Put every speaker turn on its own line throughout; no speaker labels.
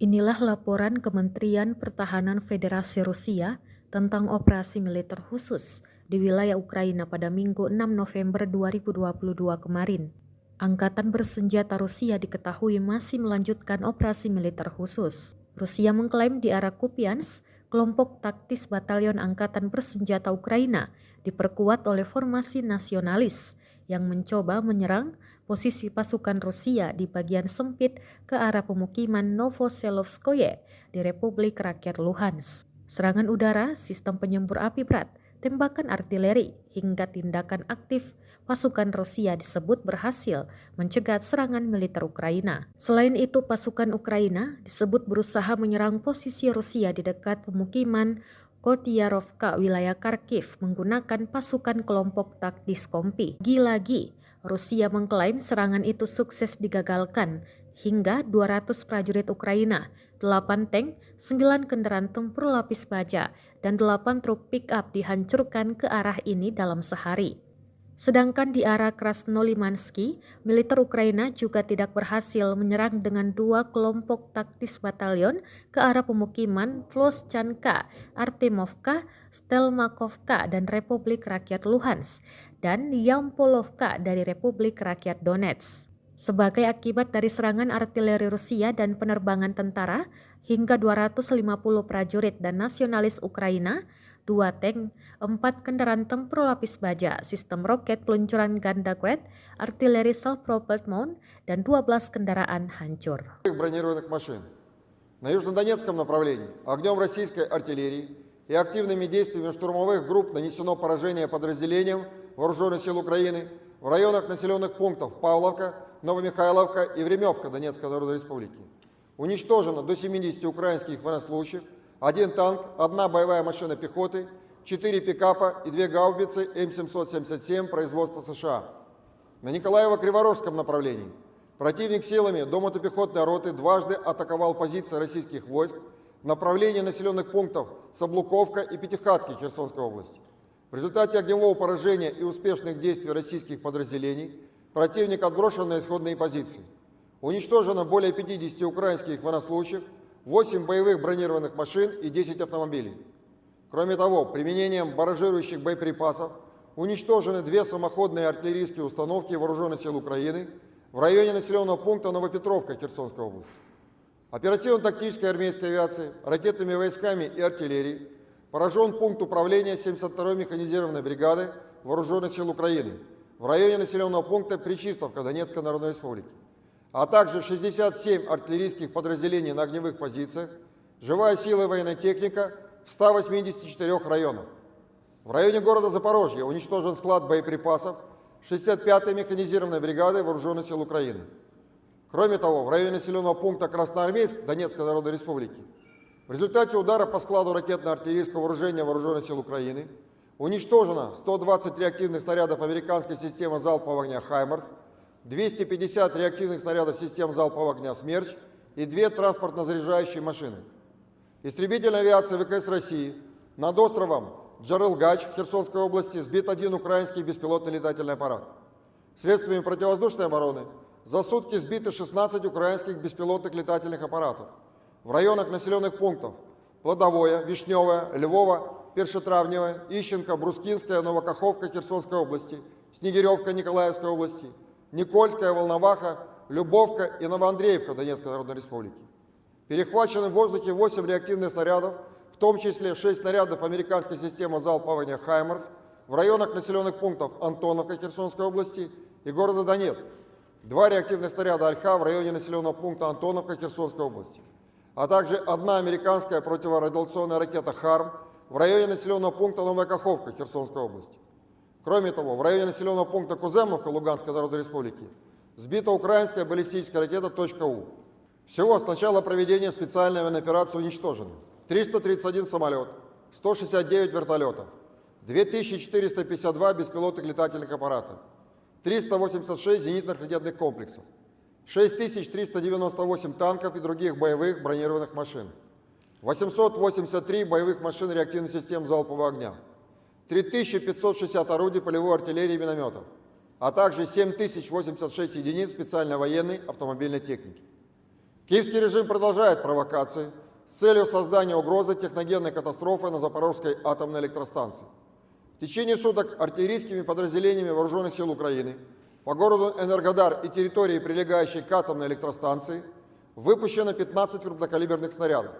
Inilah laporan Kementerian Pertahanan Federasi Rusia tentang operasi militer khusus di wilayah Ukraina pada Minggu 6 November 2022 kemarin. Angkatan bersenjata Rusia diketahui masih melanjutkan operasi militer khusus. Rusia mengklaim di arah Kupiansk, kelompok taktis Batalion Angkatan Bersenjata Ukraina diperkuat oleh formasi nasionalis yang mencoba menyerang posisi pasukan Rusia di bagian sempit ke arah pemukiman Novoselovskoye di Republik Rakyat Luhansk. Serangan udara, sistem penyembur api berat, tembakan artileri, hingga tindakan aktif pasukan Rusia disebut berhasil mencegat serangan militer Ukraina. Selain itu, pasukan Ukraina disebut berusaha menyerang posisi Rusia di dekat pemukiman Kotiarovka, wilayah Kharkiv, menggunakan pasukan kelompok taktis Kompi. Lagi-lagi, Rusia mengklaim serangan itu sukses digagalkan hingga 200 prajurit Ukraina, 8 tank, 9 kendaraan tempur lapis baja, dan 8 truk pick-up dihancurkan ke arah ini dalam sehari. Sedangkan di arah Krasnolimansky, militer Ukraina juga tidak berhasil menyerang dengan 2 kelompok taktis batalion ke arah pemukiman Vloschanka, Artemovka, Stelmakovka dan Republik Rakyat Luhansk, dan Yampolovka dari Republik Rakyat Donetsk. Sebagai akibat dari serangan artileri Rusia dan penerbangan tentara, hingga 250 prajurit dan nasionalis Ukraina, 2 tank, 4 kendaraan tempur lapis baja, sistem roket peluncuran Gandagwet, artileri self-propelled mount, dan 12 kendaraan hancur.
Бронированных машин. На южнодонецком направлении огнем российской артиллерии и активными действиями штурмовых групп нанесено поражение подразделениям Вооруженных сил Украины в районах населенных пунктов Павловка, Новомихайловка и Времевка Донецкой Народной Республики. Уничтожено до 70 украинских военнослужащих, 1 танк, 1 боевая машина пехоты, 4 пикапа и 2 гаубицы М777 производства США. На Николаево-Криворожском направлении противник силами до мотопехотной роты дважды атаковал позиции российских войск в направлении населенных пунктов Саблуковка и Пятихатки Херсонской области. В результате огневого поражения и успешных действий российских подразделений противник отброшен на исходные позиции. Уничтожено более 50 украинских военнослужащих, 8 боевых бронированных машин и 10 автомобилей. Кроме того, применением барражирующих боеприпасов уничтожены 2 самоходные артиллерийские установки Вооруженных сил Украины в районе населенного пункта Новопетровка Херсонской области. Оперативно-тактической армейской авиации, ракетными войсками и артиллерией поражен пункт управления 72-й механизированной бригады Вооруженных сил Украины в районе населенного пункта Причистовка Донецкой Народной Республики, а также 67 артиллерийских подразделений на огневых позициях, живая сила и военная техника в 184 районах. В районе города Запорожье уничтожен склад боеприпасов 65-й механизированной бригады Вооруженных сил Украины. Кроме того, в районе населенного пункта Красноармейск Донецкой Народной Республики в результате удара по складу ракетно-артиллерийского вооружения Вооруженных сил Украины уничтожено 120 реактивных снарядов американской системы залпового огня «Хаймарс», 250 реактивных снарядов систем залпового огня «Смерч» и 2 транспортно-заряжающие машины. Истребительная авиация ВКС России над островом Джарылгач Херсонской области сбит 1 украинский беспилотный летательный аппарат. Средствами противовоздушной обороны за сутки сбиты 16 украинских беспилотных летательных аппаратов. В районах населенных пунктов Плодовое, Вишневое, Львово, Першетравневое, Ищенко, Брускинская, Новокаховка Херсонской области, Снегиревка Николаевской области, Никольская, Волноваха, Любовка и Новоандреевка Донецкой Народной Республики. Перехвачены в воздухе 8 реактивных снарядов, в том числе 6 снарядов американской системы залпового огня «Хаймарс» в районах населенных пунктов Антоновка Херсонской области и города Донецк, 2 реактивных снаряда «Альха» в районе населенного пункта Антоновка Херсонской области, а также 1 американская противорадиационная ракета «Харм» в районе населенного пункта Новая Каховка Херсонской области. Кроме того, в районе населенного пункта Куземовка Луганской Народной Республики сбита украинская баллистическая ракета «У». Всего с начала проведения специальной военной операции уничтожено 331 самолет, 169 вертолетов, 2452 беспилотных летательных аппарата, 386 зенитных ракетных комплексов, 6398 танков и других боевых бронированных машин, 883 боевых машин реактивных систем залпового огня, 3560 орудий полевой артиллерии и минометов, а также 7086 единиц специальной военной автомобильной техники. Киевский режим продолжает провокации с целью создания угрозы техногенной катастрофы на Запорожской атомной электростанции. В течение суток артиллерийскими подразделениями Вооруженных сил Украины по городу Энергодар и территории, прилегающей к атомной электростанции, выпущено 15 крупнокалиберных снарядов.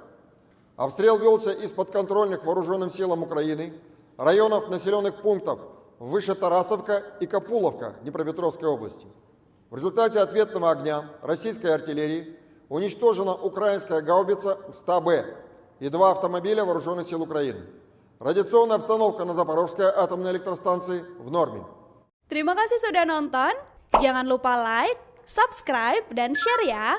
Обстрел велся из подконтрольных Вооруженным силам Украины районов населенных пунктов выше Тарасовка и Капуловка Днепропетровской области. В результате ответного огня российской артиллерии уничтожена украинская гаубица СТА-Б и 2 автомобиля Вооруженных сил Украины. Радиационная обстановка на Запорожской атомной электростанции в норме.
Terima kasih sudah nonton. Jangan lupa like, subscribe, dan share ya.